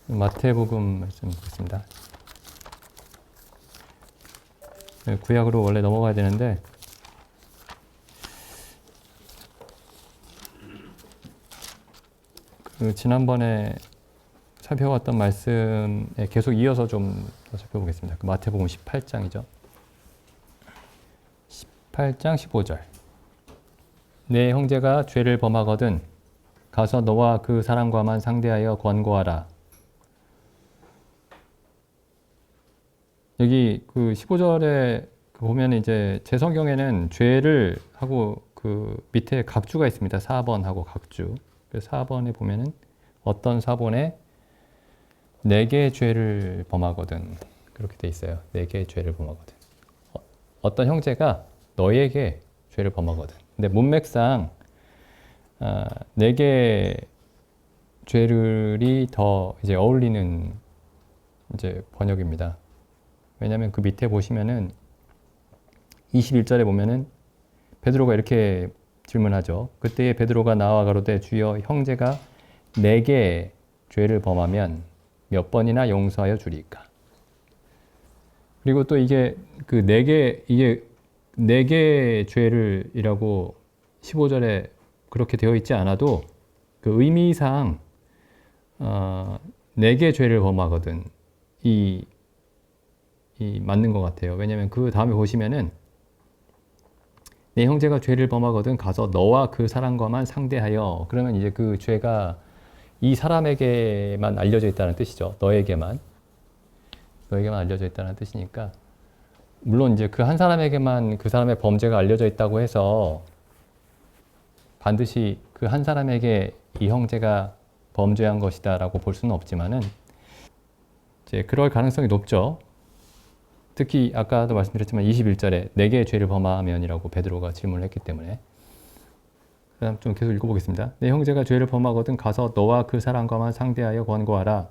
마태복음 말씀 보겠습니다. 구약으로 원래 넘어가야 되는데 지난번에 살펴봤던 말씀에 계속 이어서 좀 더 살펴보겠습니다. 마태복음 18장이죠. 18장 15절. 내 형제가 죄를 범하거든 가서 너와 그 사람과만 상대하여 권고하라. 여기 그 15절에 보면 이제 제 성경에는 죄를 하고 그 밑에 각주가 있습니다. 4번하고 각주. 그래서 4번에 보면은 어떤 사본에 내게 죄를 범하거든 그렇게 돼 있어요. 내게 죄를 범하거든. 어떤 형제가 너에게 죄를 범하거든. 근데 문맥상 내게 죄를이 더 이제 어울리는 이제 번역입니다. 왜냐하면 그 밑에 보시면은 21절에 보면은 베드로가 이렇게 질문하죠. 그때에 베드로가 나와 가로되 주여 형제가 내게 죄를 범하면 몇 번이나 용서하여 주리까. 그리고 또 이게 그 내게 죄를이라고 15절에 그렇게 되어 있지 않아도 그 의미상 내게 죄를 범하거든 이 맞는 것 같아요. 왜냐하면 그 다음에 보시면은 내 형제가 죄를 범하거든 가서 너와 그 사람과만 상대하여. 그러면 이제 그 죄가 이 사람에게만 알려져 있다는 뜻이죠. 너에게만 알려져 있다는 뜻이니까, 물론 이제 그 한 사람에게만 그 사람의 범죄가 알려져 있다고 해서 반드시 그 한 사람에게 이 형제가 범죄한 것이다라고 볼 수는 없지만은 이제 그럴 가능성이 높죠. 특히 아까도 말씀드렸지만 21절에 내게 죄를 범하면이라고 베드로가 질문을 했기 때문에. 그다음 좀 계속 읽어보겠습니다. 내 형제가 죄를 범하거든 가서 너와 그 사람과만 상대하여 권고하라.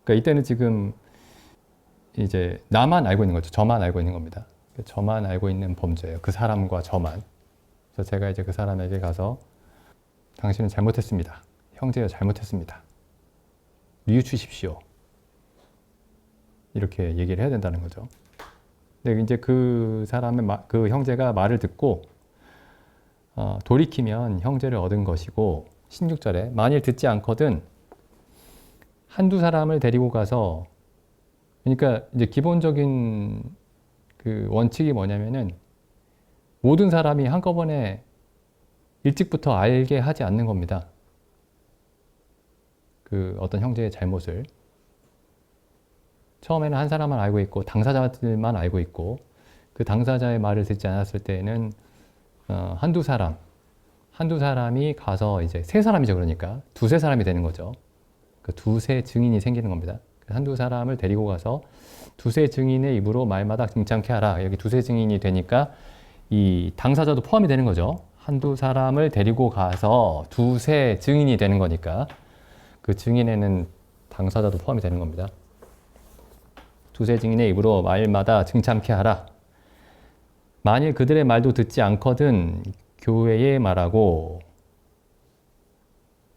그러니까 이때는 지금 이제 나만 알고 있는 거죠. 저만 알고 있는 겁니다. 저만 알고 있는 범죄예요. 그 사람과 저만. 그래서 제가 이제 그 사람에게 가서 당신은 잘못했습니다. 형제가 잘못했습니다. 뉘우치십시오. 이렇게 얘기를 해야 된다는 거죠. 근데 이제 그 그 형제가 말을 듣고 돌이키면 형제를 얻은 것이고, 16절에 만일 듣지 않거든 한두 사람을 데리고 가서, 그러니까 이제 기본적인 그 원칙이 뭐냐면은 모든 사람이 한꺼번에 일찍부터 알게 하지 않는 겁니다. 그 어떤 형제의 잘못을 처음에는 한 사람만 알고 있고 당사자들만 알고 있고, 그 당사자의 말을 듣지 않았을 때에는 한두 사람이 가서 이제 세 사람이죠. 그러니까 두세 사람이 되는 거죠. 그 두세 증인이 생기는 겁니다. 한두 사람을 데리고 가서 두세 증인의 입으로 말마다 등창케 하라. 여기 두세 증인이 되니까 이 당사자도 포함이 되는 거죠. 한두 사람을 데리고 가서 두세 증인이 되는 거니까 그 증인에는 당사자도 포함이 되는 겁니다. 두세 증인의 입으로 말마다 증창케 하라. 만일 그들의 말도 듣지 않거든 교회에 말하고.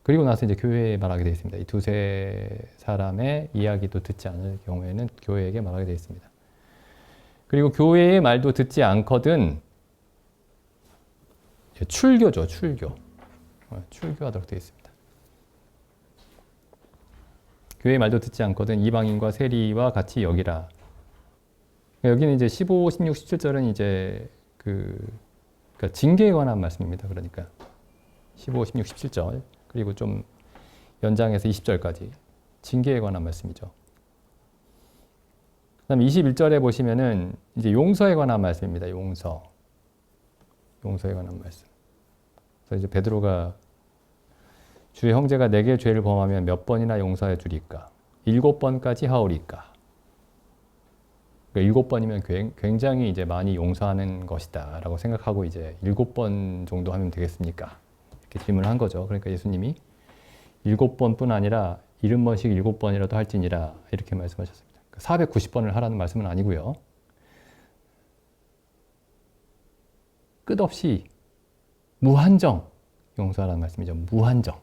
그리고 나서 이제 교회에 말하게 되어 있습니다. 이 두세 사람의 이야기도 듣지 않을 경우에는 교회에게 말하게 되어 있습니다. 그리고 교회의 말도 듣지 않거든 출교죠. 출교하도록 되어 있습니다. 교회의 말도 듣지 않거든 이방인과 세리와 같이 여기라. 여기는 이제 15, 16, 17절은 이제 그러니까 징계에 관한 말씀입니다. 그러니까 15, 16, 17절 그리고 좀 연장해서 20절까지 징계에 관한 말씀이죠. 그다음 21절에 보시면은 이제 용서에 관한 말씀입니다. 용서에 관한 말씀. 그래서 이제 베드로가 주의 형제가 내게 죄를 범하면 몇 번이나 용서해 주리까? 7번까지 하오리까? 그러니까 7번이면 굉장히 이제 많이 용서하는 것이다 라고 생각하고 이제 7번 정도 하면 되겠습니까? 이렇게 질문을 한 거죠. 그러니까 예수님이 7번뿐 아니라 70번씩 7번이라도 할지니라 이렇게 말씀하셨습니다. 490번을 하라는 말씀은 아니고요. 끝없이 무한정 용서하라는 말씀이죠. 무한정.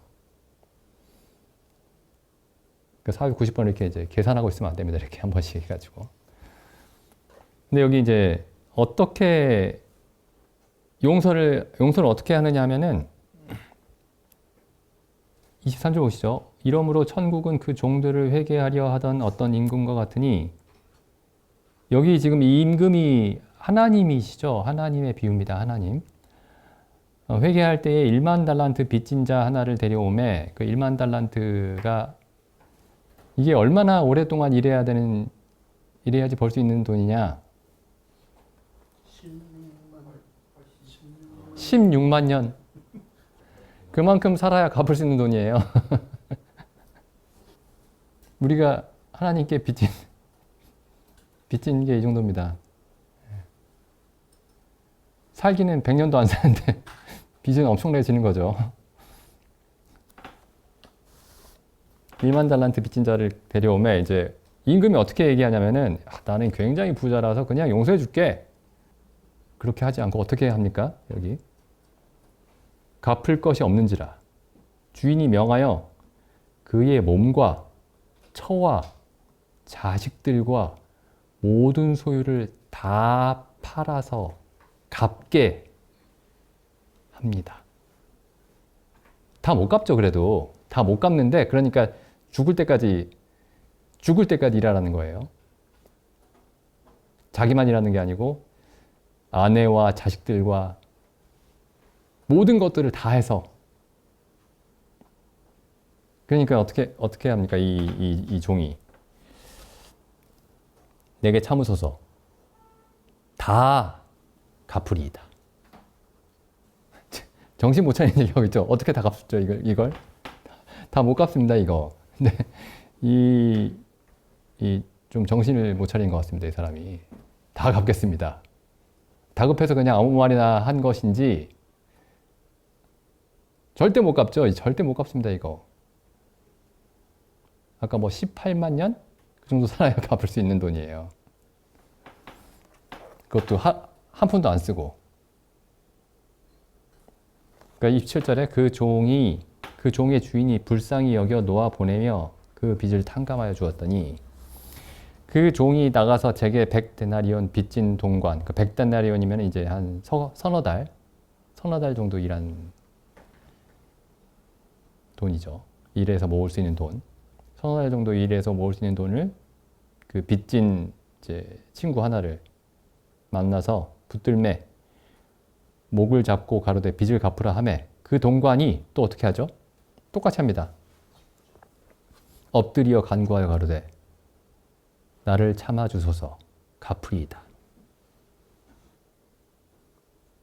그 490번 이렇게 이제 계산하고 있으면 안 됩니다. 이렇게 한 번씩 해가지고. 근데 여기 이제 어떻게 용서를 어떻게 하느냐 하면은 23절 보시죠. 이러므로 천국은 그 종들을 회개하려 하던 어떤 임금과 같으니, 여기 지금 이 임금이 하나님이시죠. 하나님의 비유입니다. 하나님. 회개할 때에 1만 달란트 빚진 자 하나를 데려오매, 그 1만 달란트가 이게 얼마나 오랫동안 일해야지 벌 수 있는 돈이냐? 16만 년. 그만큼 살아야 갚을 수 있는 돈이에요. 우리가 하나님께 빚진 게 이 정도입니다. 살기는 100년도 안 사는데 빚은 엄청나게 지는 거죠. 1만 달란트 빚진 자를 데려오면 이제 임금이 어떻게 얘기하냐면은, 나는 굉장히 부자라서 그냥 용서해 줄게. 그렇게 하지 않고 어떻게 합니까? 여기 갚을 것이 없는지라 주인이 명하여 그의 몸과 처와 자식들과 모든 소유를 다 팔아서 갚게 합니다. 다 못 갚죠. 그래도 다 못 갚는데, 그러니까 죽을 때까지 일하라는 거예요. 자기만 일하는 게 아니고 아내와 자식들과 모든 것들을 다 해서. 그러니까 어떻게 합니까? 이 종이 내게 참으소서 다 갚으리이다. 정신 못 차리는 얘기하고 있죠. 어떻게 다 갚죠? 이걸 다 못 갚습니다. 이거. 근데 좀 정신을 못 차린 것 같습니다. 이 사람이 다 갚겠습니다. 다급해서 그냥 아무 말이나 한 것인지 절대 못 갚죠. 절대 못 갚습니다. 이거. 아까 뭐 18만 년? 그 정도 살아야 갚을 수 있는 돈이에요. 그것도 한 푼도 안 쓰고. 그러니까 27절에 그 종의 주인이 불쌍히 여겨 놓아 보내며 그 빚을 탕감하여 주었더니, 그 종이 나가서 제게 100데나리온 빚진 동관, 그 100데나리온이면 이제 한 서너 달 정도 일한 돈이죠. 일해서 모을 수 있는 돈. 서너 달 정도 일해서 모을 수 있는 돈을 그 빚진 이제 친구 하나를 만나서 붙들매 목을 잡고 가로되 빚을 갚으라 하매, 그 동관이 또 어떻게 하죠? 똑같이 합니다. 엎드려 간구하여 가로되 나를 참아주소서 갚으리이다.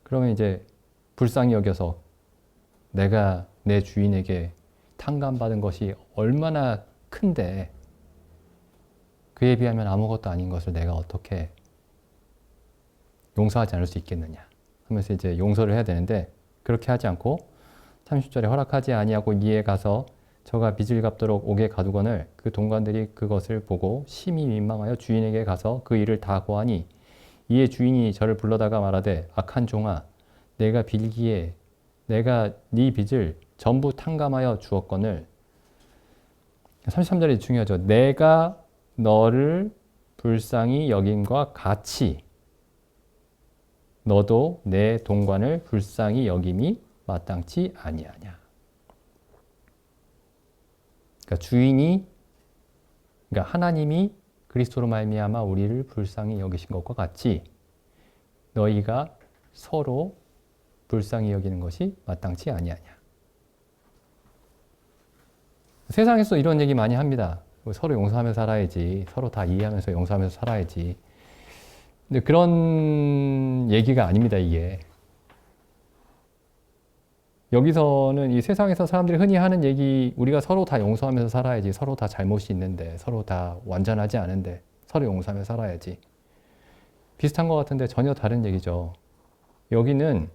그러면 이제 불쌍히 여겨서 내가 내 주인에게 탕감받은 것이 얼마나 큰데 그에 비하면 아무것도 아닌 것을 내가 어떻게 용서하지 않을 수 있겠느냐 하면서 이제 용서를 해야 되는데, 그렇게 하지 않고 30절에 허락하지 아니하고 이에 가서 저가 빚을 갚도록 옥에 가두거늘 그 동관들이 그것을 보고 심히 민망하여 주인에게 가서 그 일을 다 고하니, 이에 주인이 저를 불러다가 말하되 악한 종아, 내가 빌기에 내가 네 빚을 전부 탕감하여 주었거늘. 33절이 중요하죠. 내가 너를 불쌍히 여김과 같이 너도 내 동관을 불쌍히 여김이 마땅치 아니하냐. 그러니까 그러니까 하나님이 그리스도로 말미암아 우리를 불쌍히 여기신 것과 같이 너희가 서로 불쌍히 여기는 것이 마땅치 아니하냐. 세상에서 이런 얘기 많이 합니다. 서로 용서하면서 살아야지. 서로 다 이해하면서 용서하면서 살아야지. 근데 그런 얘기가 아닙니다, 이게. 여기서는 이 세상에서 사람들이 흔히 하는 얘기, 우리가 서로 다 용서하면서 살아야지. 서로 다 잘못이 있는데, 서로 다 완전하지 않은데, 서로 용서하면서 살아야지. 비슷한 것 같은데 전혀 다른 얘기죠. 여기는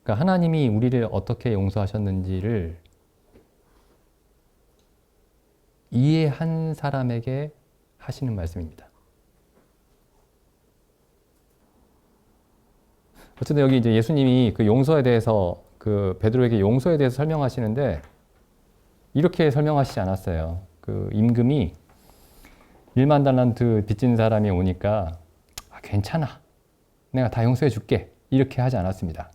그러니까 하나님이 우리를 어떻게 용서하셨는지를 이해한 사람에게 하시는 말씀입니다. 어쨌든 여기 이제 예수님이 그 용서에 대해서, 그 베드로에게 용서에 대해서 설명하시는데 이렇게 설명하시지 않았어요. 그 임금이 1만 달란트 빚진 사람이 오니까 괜찮아. 내가 다 용서해 줄게. 이렇게 하지 않았습니다.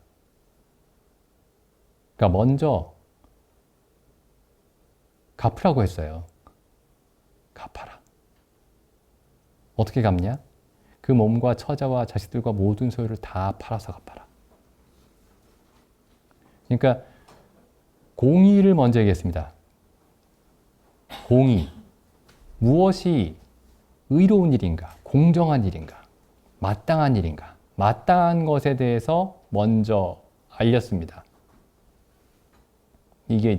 그러니까 먼저 갚으라고 했어요. 갚아라. 어떻게 갚냐? 그 몸과 처자와 자식들과 모든 소유를 다 팔아서 갚아라. 그러니까 공의를 먼저 얘기했습니다. 공의. 무엇이 의로운 일인가? 공정한 일인가? 마땅한 일인가? 마땅한 것에 대해서 먼저 알렸습니다. 이게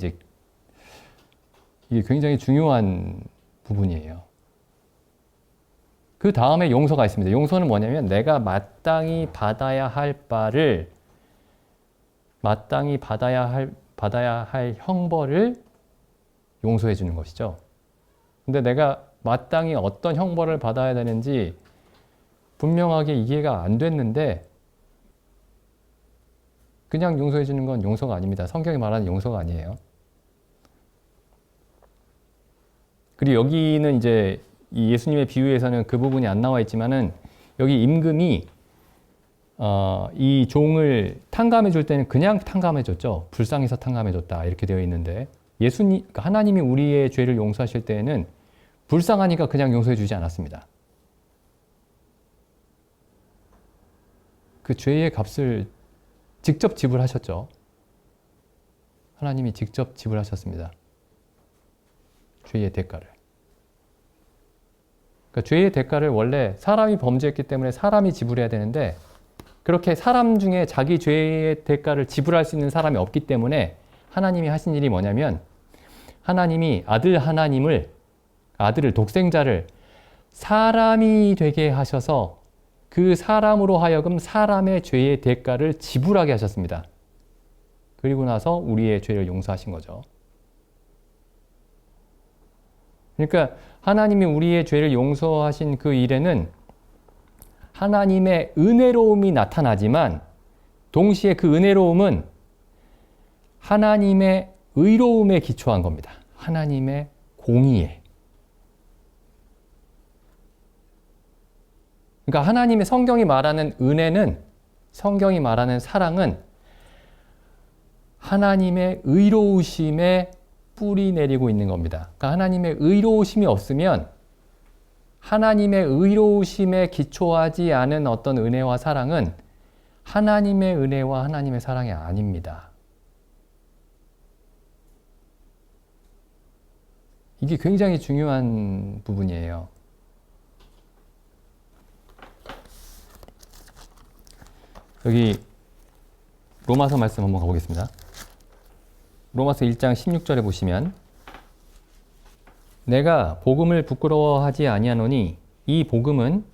굉장히 중요한 부분이에요. 그 다음에 용서가 있습니다. 용서는 뭐냐면 내가 마땅히 받아야 할 바를 마땅히 받아야 할 형벌을 용서해 주는 것이죠. 근데 내가 마땅히 어떤 형벌을 받아야 되는지 분명하게 이해가 안 됐는데 그냥 용서해 주는 건 용서가 아닙니다. 성경이 말하는 용서가 아니에요. 그리고 여기는 이제 이 예수님의 비유에서는 그 부분이 안 나와 있지만은 여기 임금이 이 종을 탕감해 줄 때는 그냥 탕감해 줬죠. 불쌍해서 탕감해 줬다 이렇게 되어 있는데 하나님이 우리의 죄를 용서하실 때에는 불쌍하니까 그냥 용서해 주지 않았습니다. 그 죄의 값을 직접 지불하셨죠. 하나님이 직접 지불하셨습니다. 죄의 대가를. 그러니까 죄의 대가를 원래 사람이 범죄했기 때문에 사람이 지불해야 되는데 그렇게 사람 중에 자기 죄의 대가를 지불할 수 있는 사람이 없기 때문에 하나님이 하신 일이 뭐냐면 하나님이 아들을 독생자를 사람이 되게 하셔서 그 사람으로 하여금 사람의 죄의 대가를 지불하게 하셨습니다. 그리고 나서 우리의 죄를 용서하신 거죠. 그러니까 하나님이 우리의 죄를 용서하신 그 일에는 하나님의 은혜로움이 나타나지만 동시에 그 은혜로움은 하나님의 의로움에 기초한 겁니다. 하나님의 공의에. 그러니까 하나님의 성경이 말하는 은혜는, 성경이 말하는 사랑은 하나님의 의로우심에 뿌리 내리고 있는 겁니다. 그러니까 하나님의 의로우심이 없으면 하나님의 의로우심에 기초하지 않은 어떤 은혜와 사랑은 하나님의 은혜와 하나님의 사랑이 아닙니다. 이게 굉장히 중요한 부분이에요. 여기 로마서 말씀 한번 가보겠습니다. 로마서 1장 16절에 보시면 내가 복음을 부끄러워하지 아니하노니 이 복음은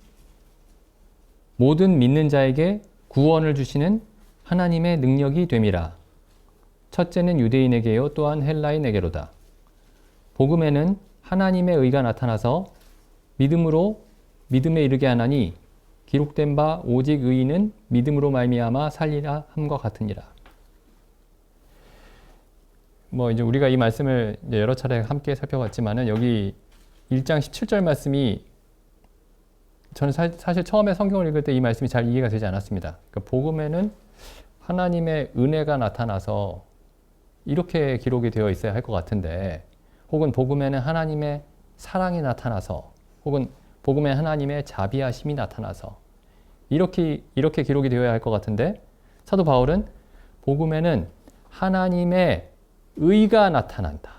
모든 믿는 자에게 구원을 주시는 하나님의 능력이 됨이라. 첫째는 유대인에게요 또한 헬라인에게로다. 복음에는 하나님의 의가 나타나서 믿음에 이르게 하나니 기록된 바 오직 의인은 믿음으로 말미암아 살리라 함과 같으니라. 이제 우리가 이 말씀을 이제 여러 차례 함께 살펴봤지만은 여기 1장 17절 말씀이 저는 사실 처음에 성경을 읽을 때 이 말씀이 잘 이해가 되지 않았습니다. 그러니까 복음에는 하나님의 은혜가 나타나서 이렇게 기록이 되어 있어야 할 것 같은데, 혹은 복음에는 하나님의 사랑이 나타나서, 혹은 복음에 하나님의 자비하심이 나타나서 이렇게 기록이 되어야 할 것 같은데, 사도 바울은 복음에는 하나님의 의가 나타난다.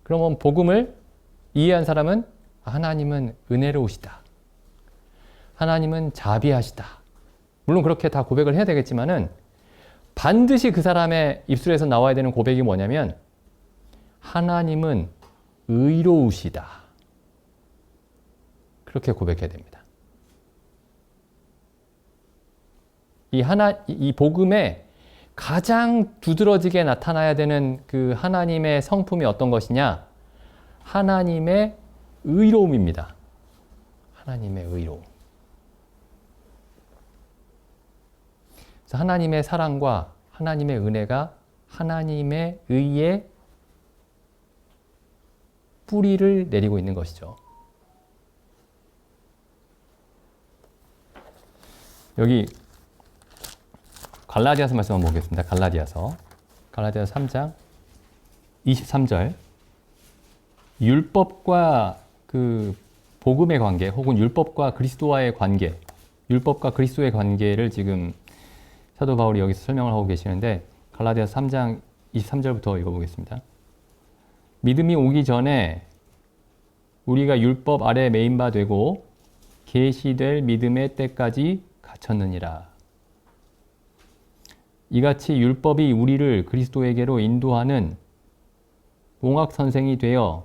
그러면 복음을 이해한 사람은 하나님은 은혜로우시다. 하나님은 자비하시다. 물론 그렇게 다 고백을 해야 되겠지만은 반드시 그 사람의 입술에서 나와야 되는 고백이 뭐냐면 하나님은 의로우시다. 그렇게 고백해야 됩니다. 이 복음에 가장 두드러지게 나타나야 되는 그 하나님의 성품이 어떤 것이냐? 하나님의 의로움입니다. 하나님의 의로움. 그래서 하나님의 사랑과 하나님의 은혜가 하나님의 의에 뿌리를 내리고 있는 것이죠. 여기 갈라디아서 말씀 한번 보겠습니다. 갈라디아서 3장 23절. 율법과 그 복음의 관계 혹은 율법과 그리스도와의 관계, 율법과 그리스도의 관계를 지금 사도 바울이 여기서 설명을 하고 계시는데 갈라디아서 3장 23절부터 읽어보겠습니다. 믿음이 오기 전에 우리가 율법 아래 매인 바 되고 계시될 믿음의 때까지 갇혔느니라. 이같이 율법이 우리를 그리스도에게로 인도하는 몽학 선생이 되어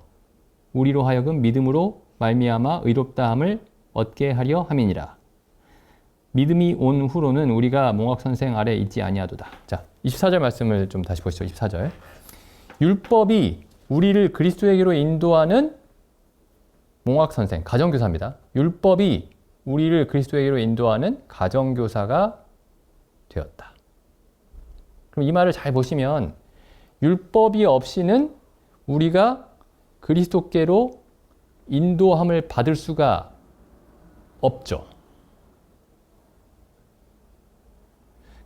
우리로 하여금 믿음으로 말미암아 의롭다함을 얻게 하려 함이니라. 믿음이 온 후로는 우리가 몽학 선생 아래 있지 아니하도다. 자, 24절 말씀을 좀 다시 보시죠. 24절. 율법이 우리를 그리스도에게로 인도하는 몽학 선생, 가정교사입니다. 율법이 우리를 그리스도에게로 인도하는 가정교사가 되었다. 그럼 이 말을 잘 보시면 율법이 없이는 우리가 그리스도께로 인도함을 받을 수가 없죠.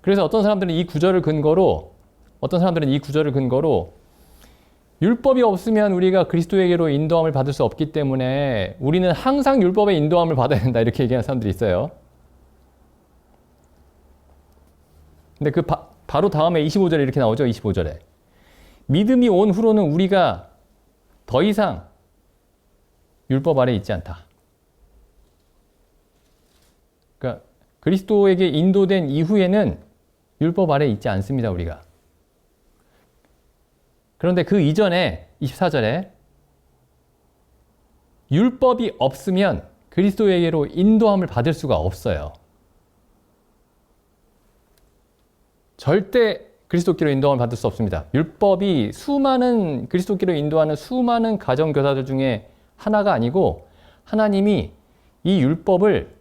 그래서 어떤 사람들은 이 구절을 근거로 율법이 없으면 우리가 그리스도에게로 인도함을 받을 수 없기 때문에 우리는 항상 율법의 인도함을 받아야 된다 이렇게 얘기하는 사람들이 있어요. 근데 그 바로 다음에 25절에 이렇게 나오죠. 25절에. 믿음이 온 후로는 우리가 더 이상 율법 아래 있지 않다. 그러니까 그리스도에게 인도된 이후에는 율법 아래 있지 않습니다. 우리가. 그런데 그 이전에 24절에 율법이 없으면 그리스도에게로 인도함을 받을 수가 없어요. 절대 그리스도께로 인도함을 받을 수 없습니다. 율법이 그리스도께로 인도하는 수많은 가정교사들 중에 하나가 아니고 하나님이 이 율법을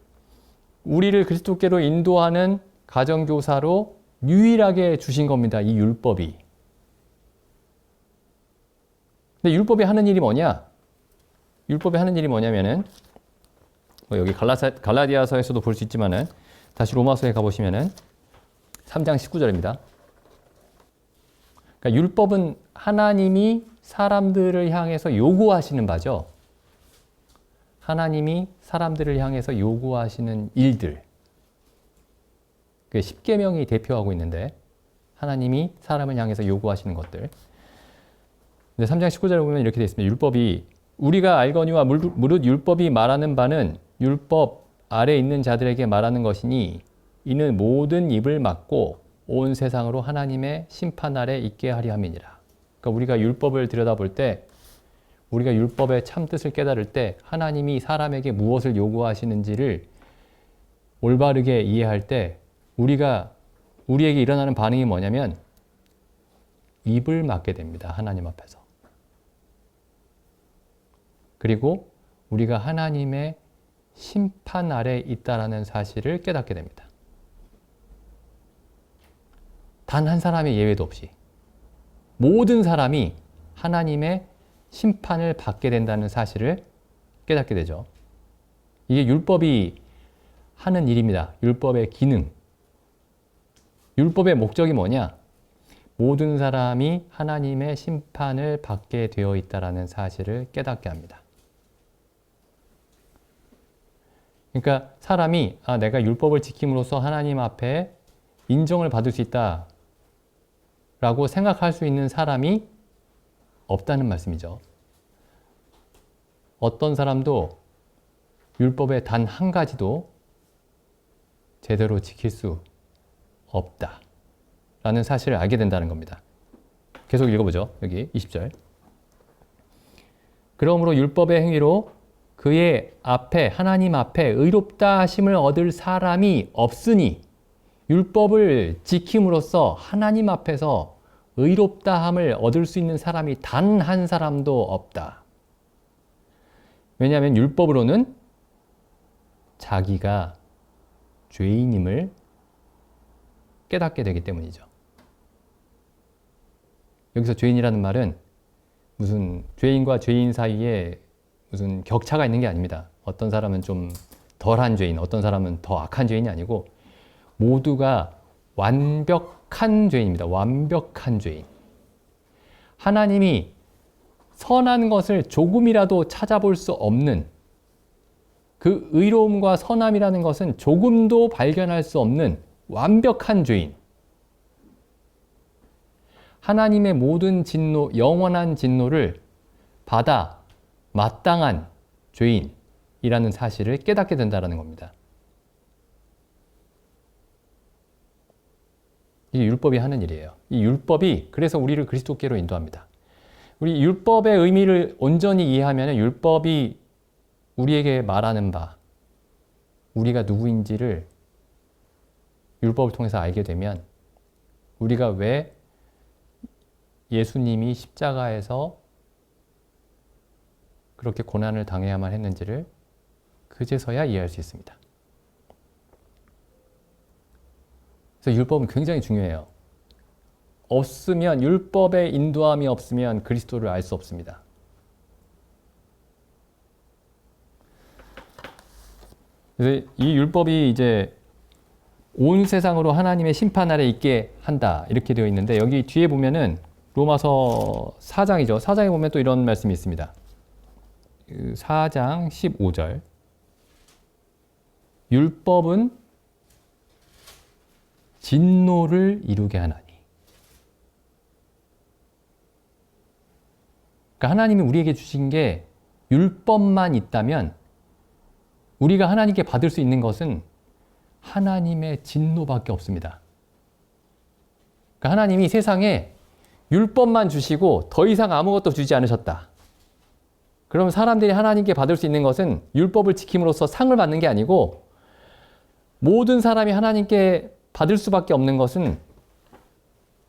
우리를 그리스도께로 인도하는 가정교사로 유일하게 주신 겁니다. 이 율법이. 근데 율법이 하는 일이 뭐냐? 율법이 하는 일이 뭐냐면은 여기 갈라디아서에서도 볼 수 있지만은 다시 로마서에 가보시면은 3장 19절입니다. 그러니까 율법은 하나님이 사람들을 향해서 요구하시는 바죠. 하나님이 사람들을 향해서 요구하시는 일들. 그 십계명이 대표하고 있는데 하나님이 사람을 향해서 요구하시는 것들. 근데 3장 19절에 보면 이렇게 되어 있습니다. 율법이 우리가 알거니와 무릇 율법이 말하는 바는 율법 아래 있는 자들에게 말하는 것이니 이는 모든 입을 막고 온 세상으로 하나님의 심판 아래 있게 하려 함이니라. 그러니까 우리가 율법을 들여다볼 때 우리가 율법의 참 뜻을 깨달을 때 하나님이 사람에게 무엇을 요구하시는지를 올바르게 이해할 때 우리에게 일어나는 반응이 뭐냐면 입을 막게 됩니다. 하나님 앞에서. 그리고 우리가 하나님의 심판 아래 있다라는 사실을 깨닫게 됩니다. 단 한 사람의 예외도 없이 모든 사람이 하나님의 심판을 받게 된다는 사실을 깨닫게 되죠. 이게 율법이 하는 일입니다. 율법의 기능. 율법의 목적이 뭐냐? 모든 사람이 하나님의 심판을 받게 되어 있다는 사실을 깨닫게 합니다. 그러니까 사람이 내가 율법을 지킴으로써 하나님 앞에 인정을 받을 수 있다 라고 생각할 수 있는 사람이 없다는 말씀이죠. 어떤 사람도 율법의 단 한 가지도 제대로 지킬 수 없다 라는 사실을 알게 된다는 겁니다. 계속 읽어보죠. 여기 20절. 그러므로 율법의 행위로 그의 앞에 하나님 앞에 의롭다 하심을 얻을 사람이 없으니 율법을 지킴으로써 하나님 앞에서 의롭다함을 얻을 수 있는 사람이 단 한 사람도 없다. 왜냐하면 율법으로는 자기가 죄인임을 깨닫게 되기 때문이죠. 여기서 죄인이라는 말은 무슨 죄인과 죄인 사이에 무슨 격차가 있는 게 아닙니다. 어떤 사람은 좀 덜한 죄인, 어떤 사람은 더 악한 죄인이 아니고 모두가 완벽한 죄인입니다. 완벽한 죄인. 하나님이 선한 것을 조금이라도 찾아볼 수 없는 그 의로움과 선함이라는 것은 조금도 발견할 수 없는 완벽한 죄인. 하나님의 모든 진노, 영원한 진노를 받아 마땅한 죄인이라는 사실을 깨닫게 된다는 겁니다. 이게 율법이 하는 일이에요. 이 율법이 그래서 우리를 그리스도께로 인도합니다. 우리 율법의 의미를 온전히 이해하면 율법이 우리에게 말하는 바, 우리가 누구인지를 율법을 통해서 알게 되면 우리가 왜 예수님이 십자가에서 그렇게 고난을 당해야만 했는지를 그제서야 이해할 수 있습니다. 그래서 율법은 굉장히 중요해요. 없으면, 율법의 인도함이 없으면 그리스도를 알 수 없습니다. 그래서 이 율법이 이제 온 세상으로 하나님의 심판 아래 있게 한다 이렇게 되어 있는데 여기 뒤에 보면은 로마서 4장이죠. 4장에 보면 또 이런 말씀이 있습니다. 4장 15절 율법은 진노를 이루게 하나니. 그러니까 하나님이 우리에게 주신 게 율법만 있다면 우리가 하나님께 받을 수 있는 것은 하나님의 진노밖에 없습니다. 그러니까 하나님이 세상에 율법만 주시고 더 이상 아무것도 주지 않으셨다. 그러면 사람들이 하나님께 받을 수 있는 것은 율법을 지킴으로써 상을 받는 게 아니고 모든 사람이 하나님께 받을 수밖에 없는 것은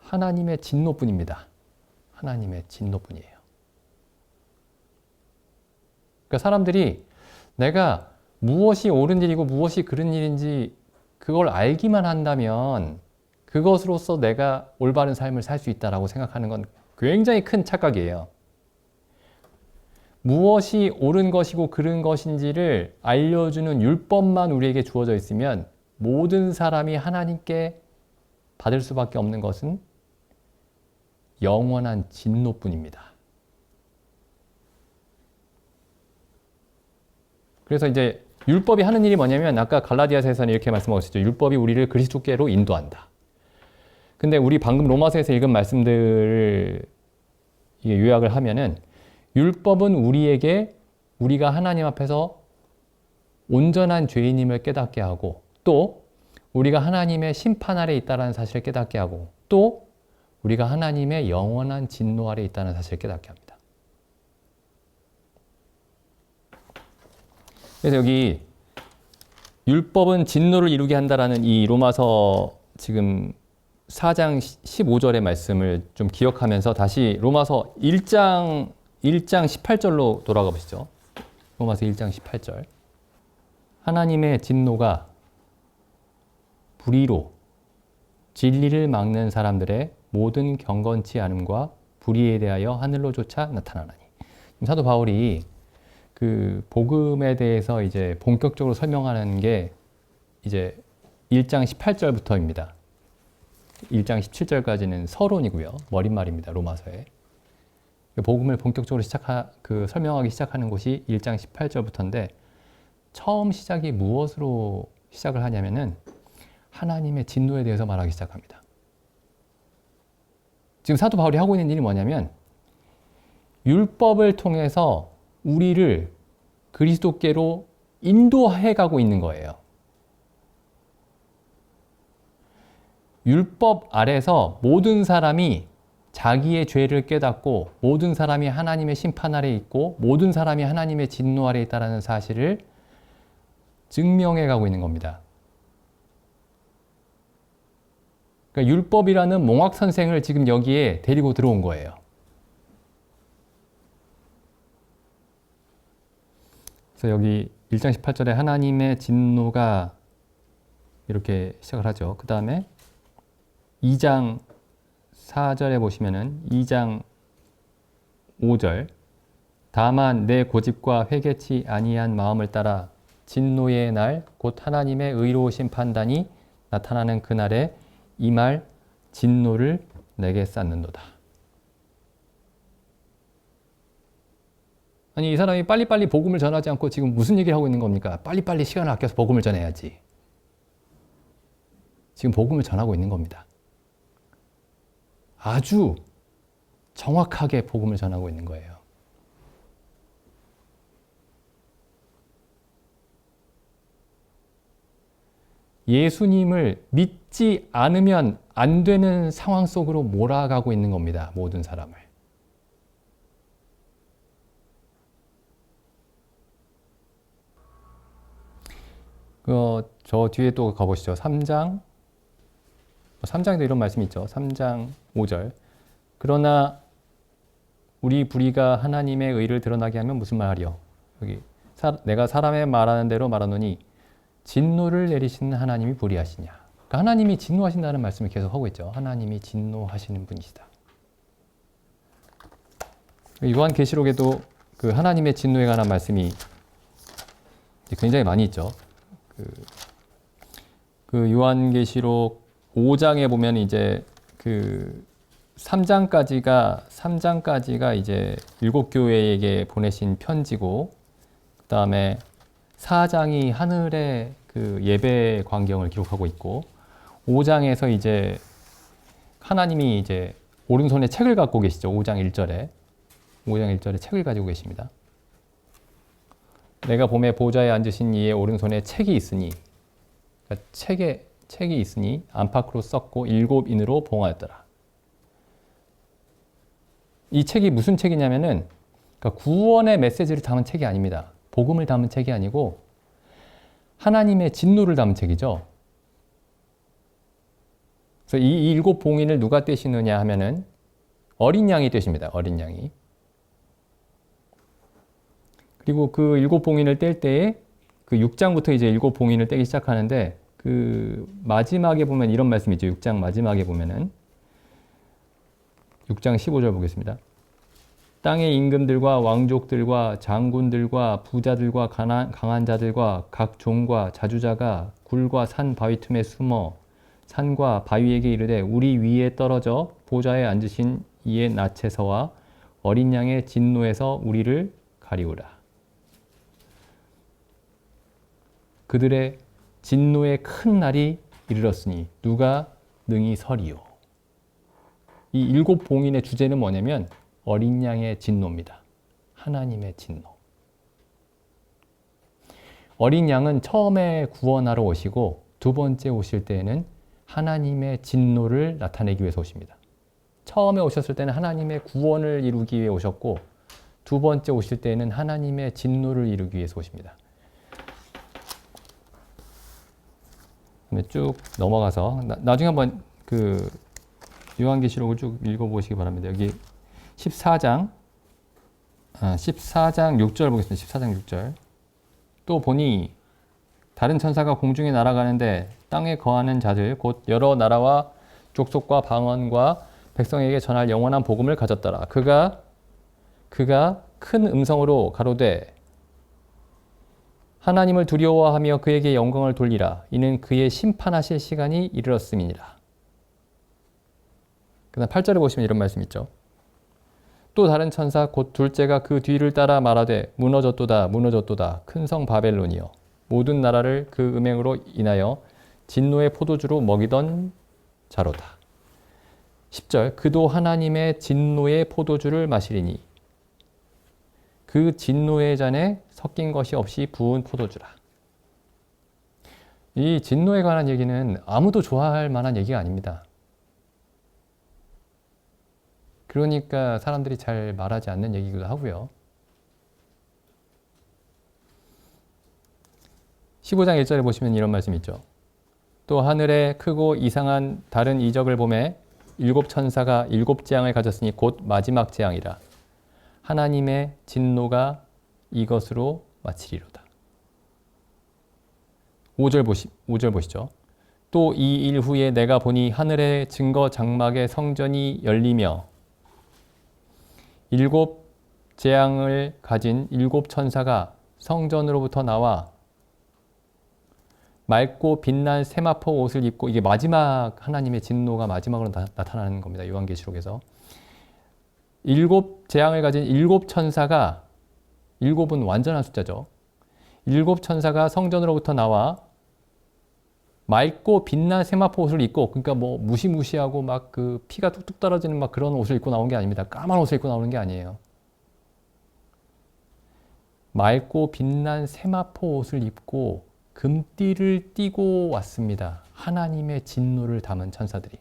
하나님의 진노뿐입니다. 하나님의 진노뿐이에요. 그러니까 사람들이 내가 무엇이 옳은 일이고 무엇이 그른 일인지 그걸 알기만 한다면 그것으로서 내가 올바른 삶을 살 수 있다라고 생각하는 건 굉장히 큰 착각이에요. 무엇이 옳은 것이고 그른 것인지를 알려주는 율법만 우리에게 주어져 있으면 모든 사람이 하나님께 받을 수밖에 없는 것은 영원한 진노뿐입니다. 그래서 이제 율법이 하는 일이 뭐냐면 아까 갈라디아서에서는 이렇게 말씀하셨죠. 율법이 우리를 그리스도께로 인도한다. 근데 우리 방금 로마서에서 읽은 말씀들을 요약을 하면은 율법은 우리에게 우리가 하나님 앞에서 온전한 죄인임을 깨닫게 하고 또 우리가 하나님의 심판 아래 있다는 사실을 깨닫게 하고 또 우리가 하나님의 영원한 진노 아래 있다는 사실을 깨닫게 합니다. 그래서 여기 율법은 진노를 이루게 한다라는 이 로마서 지금 4장 15절의 말씀을 좀 기억하면서 다시 로마서 1장 18절로 돌아가 보시죠. 로마서 1장 18절. 하나님의 진노가 불의로 진리를 막는 사람들의 모든 경건치 않음과 불의에 대하여 하늘로조차 나타나나니. 사도 바울이 그 복음에 대해서 이제 본격적으로 설명하는 게 이제 1장 18절부터입니다. 1장 17절까지는 서론이고요. 머릿말입니다. 로마서에. 복음을 본격적으로 설명하기 시작하는 곳이 1장 18절부터인데 처음 시작이 무엇으로 시작을 하냐면은 하나님의 진노에 대해서 말하기 시작합니다. 지금 사도 바울이 하고 있는 일이 뭐냐면 율법을 통해서 우리를 그리스도께로 인도해 가고 있는 거예요. 율법 아래서 모든 사람이 자기의 죄를 깨닫고 모든 사람이 하나님의 심판 아래 있고 모든 사람이 하나님의 진노 아래 있다는 사실을 증명해 가고 있는 겁니다. 그러니까 율법이라는 몽학 선생을 지금 여기에 데리고 들어온 거예요. 그래서 여기 1장 18절에 하나님의 진노가 이렇게 시작을 하죠. 그 다음에 2장 4절에 보시면은 2장 5절 다만 내 고집과 회개치 아니한 마음을 따라 진노의 날 곧 하나님의 의로우신 판단이 나타나는 그날에 이 말 진노를 내게 쌓는도다. 아니 이 사람이 빨리빨리 복음을 전하지 않고 지금 무슨 얘기를 하고 있는 겁니까? 빨리빨리 시간을 아껴서 복음을 전해야지. 지금 복음을 전하고 있는 겁니다. 아주 정확하게 복음을 전하고 있는 거예요. 예수님을 믿지 않으면 안 되는 상황 속으로 몰아가고 있는 겁니다. 모든 사람을. 저 뒤에 또 가보시죠. 3장에도 이런 말씀이 있죠. 3장 5절. 그러나 우리 불의가 하나님의 의를 드러나게 하면 무슨 말이요? 여기 내가 사람의 말하는 대로 말하노니 진노를 내리시는 하나님이 불의하시냐. 그러니까 하나님이 진노하신다는 말씀을 계속 하고 있죠. 하나님이 진노하시는 분이시다. 요한계시록에도 그 하나님의 진노에 관한 말씀이 굉장히 많이 있죠. 그 요한계시록 5장에 보면 이제 그 3장까지가 이제 7교회에게 보내신 편지고, 그 다음에 4장이 하늘의 그 예배 광경을 기록하고 있고, 5장에서 이제 하나님이 이제 오른손에 책을 갖고 계시죠. 5장 1절에 책을 가지고 계십니다. 내가 봄에 보좌에 앉으신 이의 오른손에 책이 있으니, 그러니까 책이 있으니 안팎으로 썩고 7인으로 봉하였더라. 이 책이 무슨 책이냐면은, 그러니까 구원의 메시지를 담은 책이 아닙니다. 복음을 담은 책이 아니고 하나님의 진노를 담은 책이죠. 그래서 이 7 봉인을 누가 떼시느냐 하면은 어린 양이 떼십니다. 어린 양이. 그리고 그 7 봉인을 뗄 때에 그 6장부터 이제 7 봉인을 떼기 시작하는데, 그 마지막에 보면 이런 말씀이 있죠. 6장 마지막에 보면은 6장 15절 보겠습니다. 땅의 임금들과 왕족들과 장군들과 부자들과 강한 자들과 각 종과 자주자가 굴과 산 바위 틈에 숨어 산과 바위에게 이르되 우리 위에 떨어져 보좌에 앉으신 이의 낯에서와 어린 양의 진노에서 우리를 가리우라. 그들의 진노의 큰 날이 이르렀으니 누가 능히 서리요. 이 7 봉인의 주제는 뭐냐면 어린 양의 진노입니다. 하나님의 진노. 어린 양은 처음에 구원하러 오시고 두 번째 오실 때에는 하나님의 진노를 나타내기 위해서 오십니다. 처음에 오셨을 때는 하나님의 구원을 이루기 위해 오셨고, 두 번째 오실 때에는 하나님의 진노를 이루기 위해서 오십니다. 쭉 넘어가서 나중에 한번 그 요한계시록을 쭉 읽어보시기 바랍니다. 여기 14장 6절 보겠습니다. 14장 6절. 또 보니 다른 천사가 공중에 날아가는데 땅에 거하는 자들 곧 여러 나라와 족속과 방언과 백성에게 전할 영원한 복음을 가졌더라. 그가 큰 음성으로 가로되 하나님을 두려워하며 그에게 영광을 돌리라. 이는 그의 심판하실 시간이 이르렀음이니라. 그 다음 8절에 보시면 이런 말씀 있죠. 또 다른 천사 곧 둘째가 그 뒤를 따라 말하되 무너졌도다 무너졌도다 큰 성 바벨론이여 모든 나라를 그 음행으로 인하여 진노의 포도주로 먹이던 자로다. 10절 그도 하나님의 진노의 포도주를 마시리니 그 진노의 잔에 섞인 것이 없이 부은 포도주라. 이 진노에 관한 얘기는 아무도 좋아할 만한 얘기가 아닙니다. 그러니까 사람들이 잘 말하지 않는 얘기기도 하고요. 15장 1절에 보시면 이런 말씀이 있죠. 또 하늘에 크고 이상한 다른 이적을 보매 7 천사가 7 재앙을 가졌으니 곧 마지막 재앙이라. 하나님의 진노가 이것으로 마치리로다. 5절 보시죠. 또 이 일 후에 내가 보니 하늘의 증거 장막의 성전이 열리며 7 재앙을 가진 7 천사가 성전으로부터 나와 맑고 빛난 세마포 옷을 입고, 이게 마지막 하나님의 진노가 마지막으로 나타나는 겁니다. 요한계시록에서. 7 재앙을 가진 7 천사가, 7은 완전한 숫자죠. 7 천사가 성전으로부터 나와 맑고 빛난 세마포 옷을 입고, 그러니까 뭐 무시무시하고 막 그 피가 뚝뚝 떨어지는 막 그런 옷을 입고 나온 게 아닙니다. 까만 옷을 입고 나오는 게 아니에요. 맑고 빛난 세마포 옷을 입고 금띠를 띠고 왔습니다. 하나님의 진노를 담은 천사들이.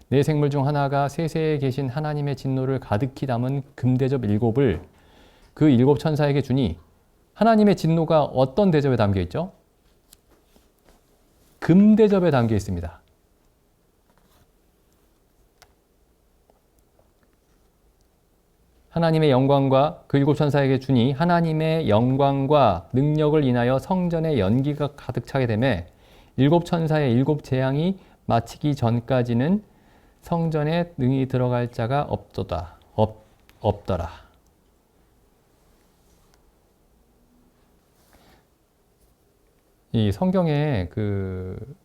네 생물 중 하나가 세세에 계신 하나님의 진노를 가득히 담은 금대접 7을 그 7 천사에게 주니, 하나님의 진노가 어떤 대접에 담겨 있죠? 금대접에 담겨 있습니다. 하나님의 영광과 그 7 천사에게 주니 하나님의 영광과 능력을 인하여 성전에 연기가 가득 차게 되매 7 천사의 7 재앙이 마치기 전까지는 성전에 능히 들어갈 자가 없더라. 이 성경에 그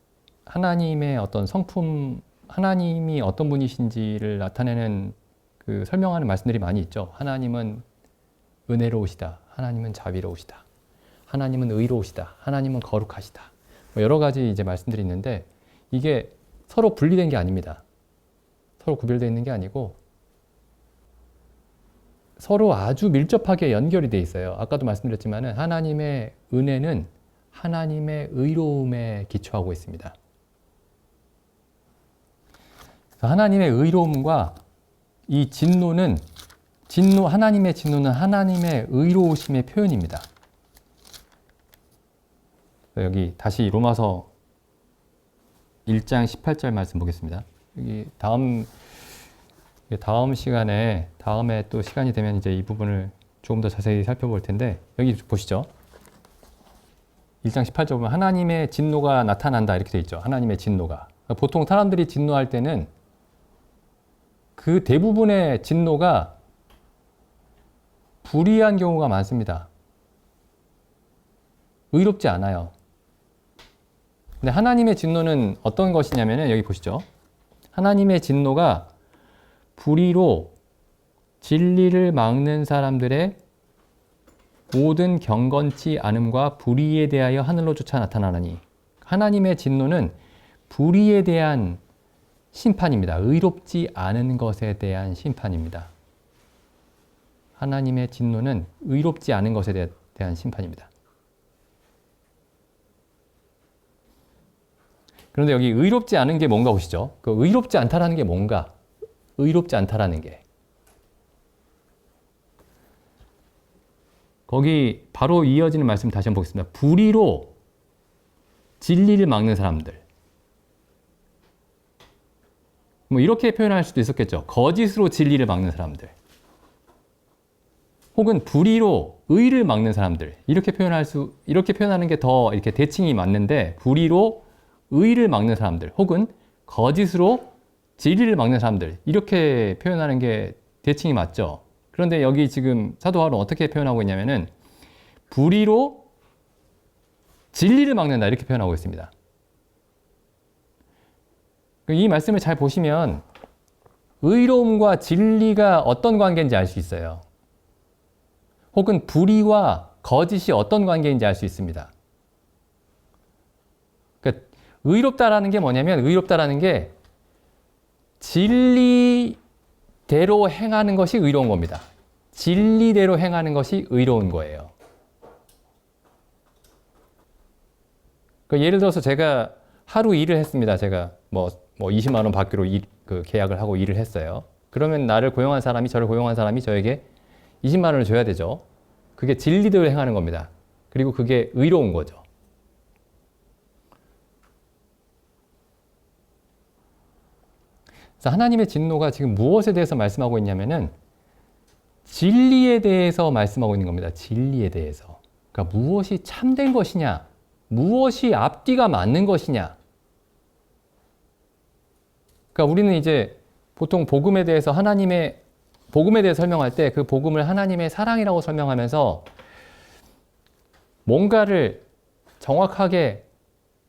하나님의 어떤 성품, 하나님이 어떤 분이신지를 나타내는 그 설명하는 말씀들이 많이 있죠. 하나님은 은혜로우시다. 하나님은 자비로우시다. 하나님은 의로우시다. 하나님은 거룩하시다. 뭐 여러 가지 이제 말씀들이 있는데, 이게 서로 분리된 게 아닙니다. 서로 구별되어 있는 게 아니고 서로 아주 밀접하게 연결이 돼 있어요. 아까도 말씀드렸지만은 하나님의 은혜는 하나님의 의로움에 기초하고 있습니다. 하나님의 의로움과 이 하나님의 진노는 하나님의 의로우심의 표현입니다. 여기 다시 로마서 1장 18절 말씀 보겠습니다. 여기 다음 시간에, 다음에 또 시간이 되면 이제 이 부분을 조금 더 자세히 살펴볼 텐데, 여기 보시죠. 1장 18절 보면 하나님의 진노가 나타난다 이렇게 되어 있죠. 하나님의 진노가. 보통 사람들이 진노할 때는 그 대부분의 진노가 불의한 경우가 많습니다. 의롭지 않아요. 근데 하나님의 진노는 어떤 것이냐면은 여기 보시죠. 하나님의 진노가 불의로 진리를 막는 사람들의 모든 경건치 않음과 불의에 대하여 하늘로 쫓아 나타나나니, 하나님의 진노는 불의에 대한 심판입니다. 의롭지 않은 것에 대한 심판입니다. 하나님의 진노는 의롭지 않은 것에 대한 심판입니다. 그런데 여기 의롭지 않은 게 뭔가 보시죠. 그 의롭지 않다라는 게 뭔가? 의롭지 않다라는 게. 거기 바로 이어지는 말씀 다시 한번 보겠습니다. 불의로 진리를 막는 사람들. 뭐 이렇게 표현할 수도 있었겠죠. 거짓으로 진리를 막는 사람들. 혹은 불의로 의를 막는 사람들. 이렇게 표현하는 게 더 이렇게 대칭이 맞는데, 불의로 의를 막는 사람들, 혹은 거짓으로 진리를 막는 사람들, 이렇게 표현하는 게 대칭이 맞죠. 그런데 여기 지금 사도 바울은 어떻게 표현하고 있냐면은 불의로 진리를 막는다 이렇게 표현하고 있습니다. 이 말씀을 잘 보시면 의로움과 진리가 어떤 관계인지 알 수 있어요. 혹은 불의와 거짓이 어떤 관계인지 알 수 있습니다. 그러니까 의롭다라는 게 뭐냐면, 의롭다라는 게 진리대로 행하는 것이 의로운 겁니다. 진리대로 행하는 것이 의로운 거예요. 그러니까 예를 들어서 제가 하루 일을 했습니다. 제가 뭐 20만 원 받기로 계약을 하고 일을 했어요. 그러면 저를 고용한 사람이 저에게 20만 원을 줘야 되죠. 그게 진리대로 행하는 겁니다. 그리고 그게 의로운 거죠. 그래서 하나님의 진노가 지금 무엇에 대해서 말씀하고 있냐면은 진리에 대해서 말씀하고 있는 겁니다. 진리에 대해서. 그러니까 무엇이 참된 것이냐, 무엇이 앞뒤가 맞는 것이냐, 그러니까 우리는 이제 보통 복음에 대해서 설명할 때 그 복음을 하나님의 사랑이라고 설명하면서 뭔가를 정확하게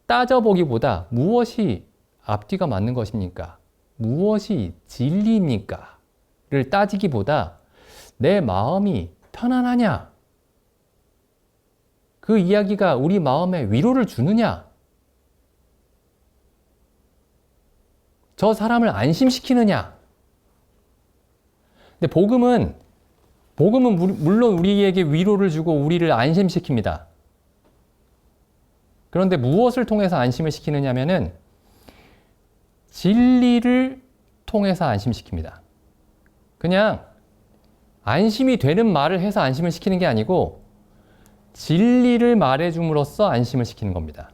따져보기보다 무엇이 앞뒤가 맞는 것입니까? 무엇이 진리입니까? 를 따지기보다 내 마음이 편안하냐? 그 이야기가 우리 마음에 위로를 주느냐? 저 사람을 안심시키느냐? 근데 복음은 물론 우리에게 위로를 주고 우리를 안심시킵니다. 그런데 무엇을 통해서 안심을 시키느냐면은 진리를 통해서 안심시킵니다. 그냥 안심이 되는 말을 해서 안심을 시키는 게 아니고 진리를 말해줌으로써 안심을 시키는 겁니다.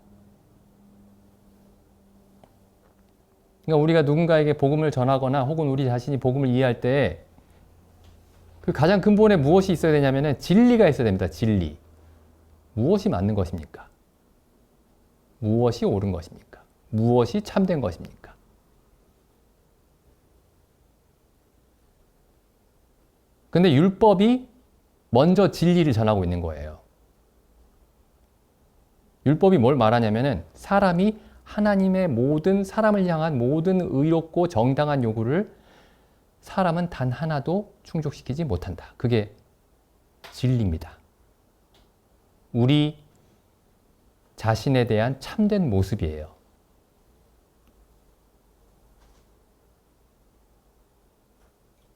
그러니까 우리가 누군가에게 복음을 전하거나 혹은 우리 자신이 복음을 이해할 때 그 가장 근본에 무엇이 있어야 되냐면은 진리가 있어야 됩니다. 진리. 무엇이 맞는 것입니까? 무엇이 옳은 것입니까? 무엇이 참된 것입니까? 근데 율법이 먼저 진리를 전하고 있는 거예요. 율법이 뭘 말하냐면은 사람이 하나님의 사람을 향한 모든 의롭고 정당한 요구를 사람은 단 하나도 충족시키지 못한다. 그게 진리입니다. 우리 자신에 대한 참된 모습이에요.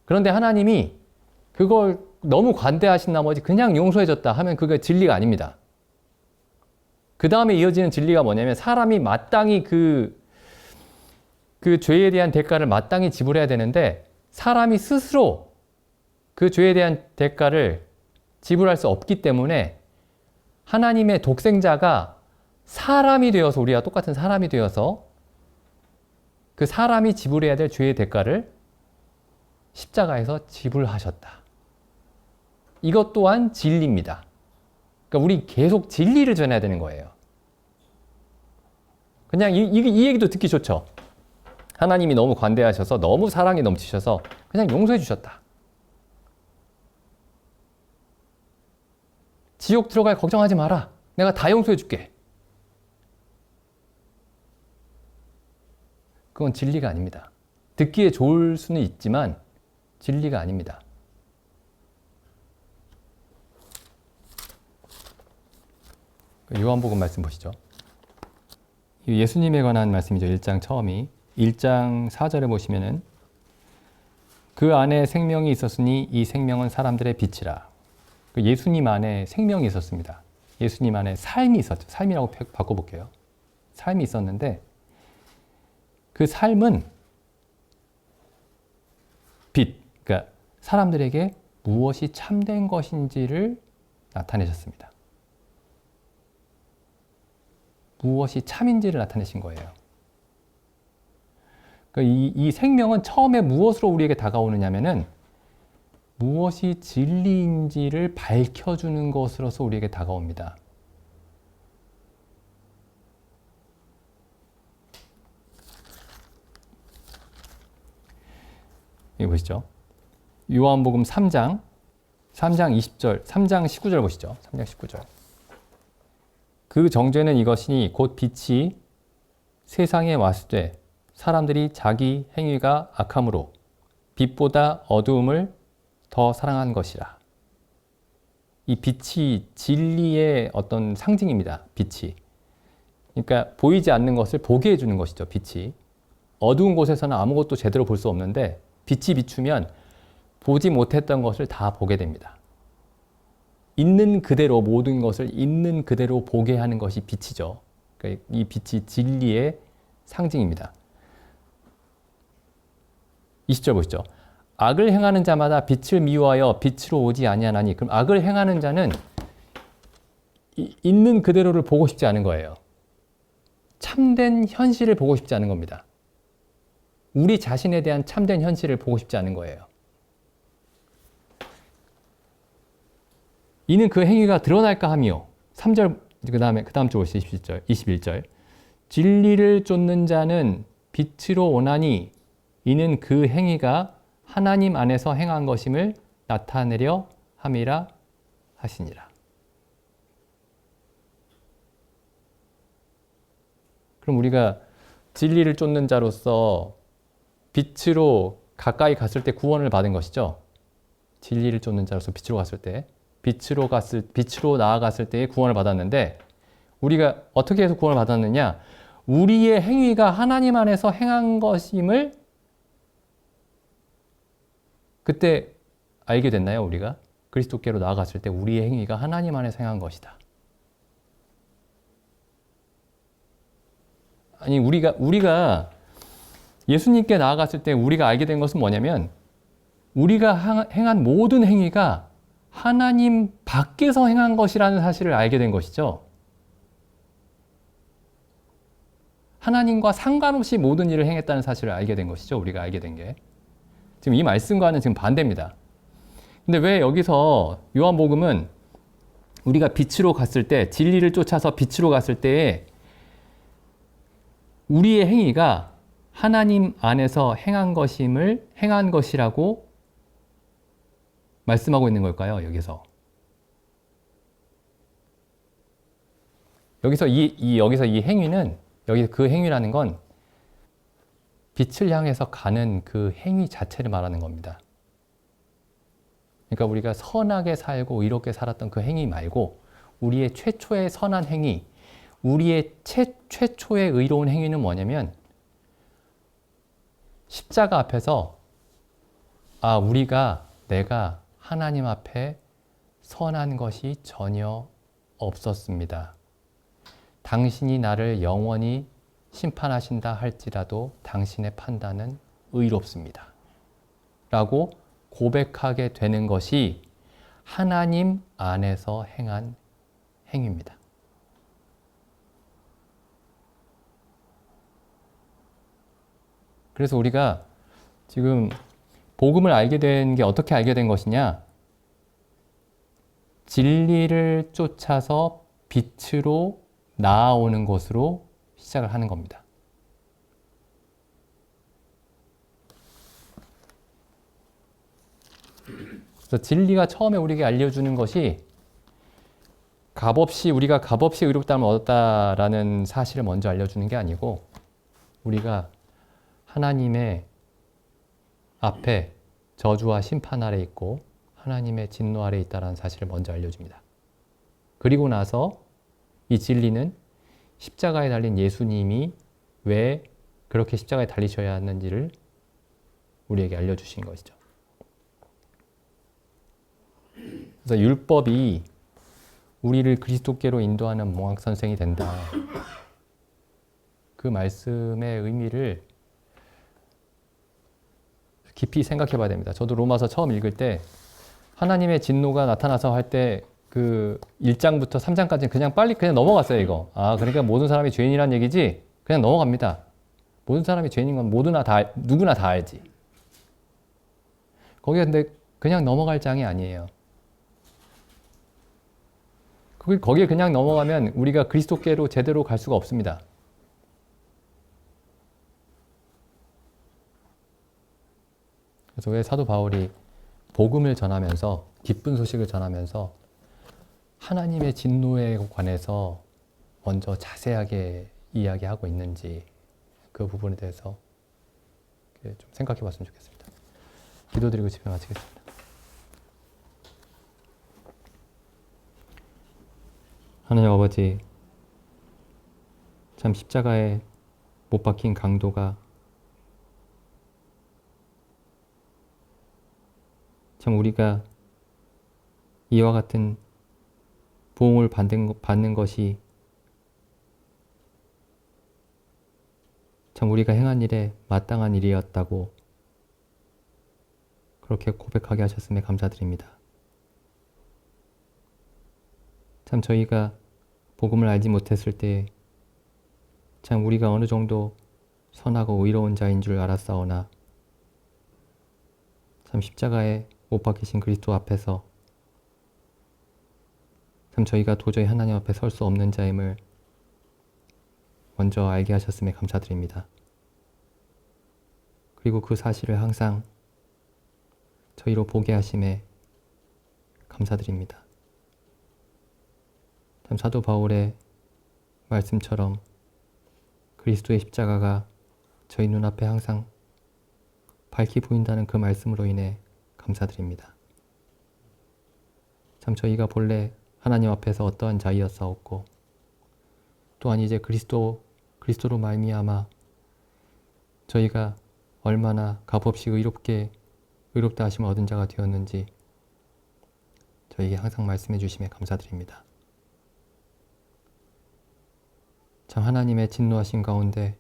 그런데 하나님이 그걸 너무 관대하신 나머지 그냥 용서해줬다 하면 그게 진리가 아닙니다. 그 다음에 이어지는 진리가 뭐냐면 사람이 마땅히 그 죄에 대한 대가를 마땅히 지불해야 되는데 사람이 스스로 그 죄에 대한 대가를 지불할 수 없기 때문에 하나님의 독생자가 사람이 되어서 우리와 똑같은 사람이 되어서 그 사람이 지불해야 될 죄의 대가를 십자가에서 지불하셨다. 이것 또한 진리입니다. 그러니까 우리 계속 진리를 전해야 되는 거예요. 그냥 이 얘기도 듣기 좋죠. 하나님이 너무 관대하셔서 너무 사랑이 넘치셔서 그냥 용서해 주셨다. 지옥 들어갈 걱정하지 마라. 내가 다 용서해 줄게. 그건 진리가 아닙니다. 듣기에 좋을 수는 있지만 진리가 아닙니다. 요한복음 말씀 보시죠. 예수님에 관한 말씀이죠. 1장 처음이. 1장 4절에 보시면은 그 안에 생명이 있었으니 이 생명은 사람들의 빛이라. 예수님 안에 생명이 있었습니다. 예수님 안에 삶이 있었죠. 삶이라고 바꿔볼게요. 삶이 있었는데 그 삶은 빛, 그러니까 사람들에게 무엇이 참된 것인지를 나타내셨습니다. 무엇이 참인지를 나타내신 거예요. 그러니까 이 생명은 처음에 무엇으로 우리에게 다가오느냐면은 무엇이 진리인지를 밝혀주는 것으로서 우리에게 다가옵니다. 여기 보시죠. 요한복음 3장 20절, 3장 19절 보시죠. 3장 19절. 그 정죄는 이것이니 곧 빛이 세상에 왔을 때 사람들이 자기 행위가 악함으로 빛보다 어두움을 더 사랑한 것이라. 이 빛이 진리의 어떤 상징입니다. 빛이. 그러니까 보이지 않는 것을 보게 해주는 것이죠. 빛이. 어두운 곳에서는 아무것도 제대로 볼 수 없는데 빛이 비추면 보지 못했던 것을 다 보게 됩니다. 있는 그대로 모든 것을 있는 그대로 보게 하는 것이 빛이죠. 그러니까 이 빛이 진리의 상징입니다. 20절 보시죠. 악을 행하는 자마다 빛을 미워하여 빛으로 오지 아니하나니. 그럼 악을 행하는 자는 있는 그대로를 보고 싶지 않은 거예요. 참된 현실을 보고 싶지 않은 겁니다. 우리 자신에 대한 참된 현실을 보고 싶지 않은 거예요. 이는 그 행위가 드러날까 하며 3절 그 다음 줄 보시죠. 21절 진리를 쫓는 자는 빛으로 오나니 이는 그 행위가 하나님 안에서 행한 것임을 나타내려 함이라 하시니라. 그럼 우리가 진리를 쫓는 자로서 빛으로 가까이 갔을 때 구원을 받은 것이죠. 진리를 쫓는 자로서 빛으로 갔을 때, 빛으로 나아갔을 때의 구원을 받았는데, 우리가 어떻게 해서 구원을 받았느냐? 우리의 행위가 하나님 안에서 행한 것임을 그때 알게 됐나요? 우리가 그리스도께로 나아갔을 때 우리의 행위가 하나님 안에서 행한 것이다. 아니, 우리가 예수님께 나아갔을 때 우리가 알게 된 것은 뭐냐면, 우리가 행한 모든 행위가 하나님 밖에서 행한 것이라는 사실을 알게 된 것이죠. 하나님과 상관없이 모든 일을 행했다는 사실을 알게 된 것이죠. 우리가 알게 된 게. 지금 이 말씀과는 지금 반대입니다. 근데 왜 여기서 요한복음은 우리가 빛으로 갔을 때, 진리를 쫓아서 빛으로 갔을 때에 우리의 행위가 하나님 안에서 행한 것이라고 말씀하고 있는 걸까요? 여기서 이 행위는, 여기 그 행위라는 건 빛을 향해서 가는 그 행위 자체를 말하는 겁니다. 그러니까 우리가 선하게 살고 의롭게 살았던 그 행위 말고, 우리의 최초의 선한 행위, 우리의 최초의 의로운 행위는 뭐냐면, 십자가 앞에서 내가 하나님 앞에 선한 것이 전혀 없었습니다. 당신이 나를 영원히 심판하신다 할지라도 당신의 판단은 의롭습니다. 라고 고백하게 되는 것이 하나님 안에서 행한 행위입니다. 그래서 우리가 지금 복음을 알게 된 게 어떻게 알게 된 것이냐? 진리를 쫓아서 빛으로 나아오는 것으로 시작을 하는 겁니다. 그래서 진리가 처음에 우리에게 알려주는 것이 우리가 값없이 의롭다함을 얻었다라는 사실을 먼저 알려주는 게 아니고, 우리가 하나님의 앞에 저주와 심판 아래 있고 하나님의 진노 아래 있다라는 사실을 먼저 알려줍니다. 그리고 나서 이 진리는 십자가에 달린 예수님이 왜 그렇게 십자가에 달리셔야 하는지를 우리에게 알려주신 것이죠. 그래서 율법이 우리를 그리스도께로 인도하는 몽학선생이 된다. 그 말씀의 의미를 깊이 생각해 봐야 됩니다. 저도 로마서 처음 읽을 때 하나님의 진노가 나타나서 할 때 그 1장부터 3장까지는 그냥 넘어갔어요, 이거. 그러니까 모든 사람이 죄인이란 얘기지? 그냥 넘어갑니다. 모든 사람이 죄인인 건 누구나 다 알지. 거기가 근데 그냥 넘어갈 장이 아니에요. 거기에 그냥 넘어가면 우리가 그리스도께로 제대로 갈 수가 없습니다. 그래서 왜 사도 바울이 복음을 전하면서, 기쁜 소식을 전하면서 하나님의 진노에 관해서 먼저 자세하게 이야기하고 있는지, 그 부분에 대해서 좀 생각해 봤으면 좋겠습니다. 기도드리고 집에 마치겠습니다. 하나님 아버지, 참 십자가에 못 박힌 강도가 참 우리가 이와 같은 보응을 받는 것이 참 우리가 행한 일에 마땅한 일이었다고 그렇게 고백하게 하셨음에 감사드립니다. 참 저희가 복음을 알지 못했을 때 참 우리가 어느 정도 선하고 의로운 자인 줄 알았사오나, 참 십자가에 못 박히신 그리스도 앞에서 참 저희가 도저히 하나님 앞에 설 수 없는 자임을 먼저 알게 하셨음에 감사드립니다. 그리고 그 사실을 항상 저희로 보게 하심에 감사드립니다. 참 사도 바울의 말씀처럼 그리스도의 십자가가 저희 눈앞에 항상 밝히 보인다는 그 말씀으로 인해 감사드립니다. 참 저희가 본래 하나님 앞에서 어떠한 자이었사옵고 또한 이제 그리스도로 말미암아 저희가 얼마나 값없이 의롭다 하심을 얻은 자가 되었는지 저희에게 항상 말씀해 주심에 감사드립니다. 참 하나님의 진노하신 가운데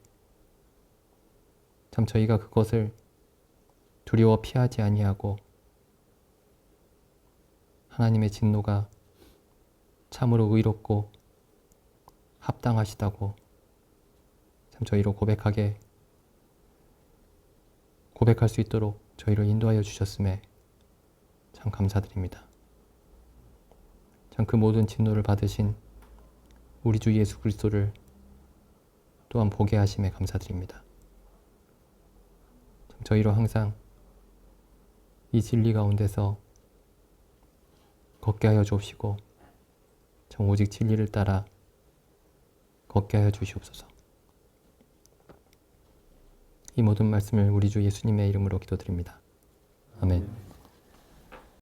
참 저희가 그것을 두려워 피하지 아니하고 하나님의 진노가 참으로 의롭고 합당하시다고 참 저희로 고백할 수 있도록 저희를 인도하여 주셨음에 참 감사드립니다. 참 그 모든 진노를 받으신 우리 주 예수 그리스도를 또한 보게 하심에 감사드립니다. 참 저희로 항상 이 진리 가운데서 걷게 하여 주옵시고 참 오직 진리를 따라 걷게 하여 주시옵소서. 이 모든 말씀을 우리 주 예수님의 이름으로 기도드립니다. 아멘.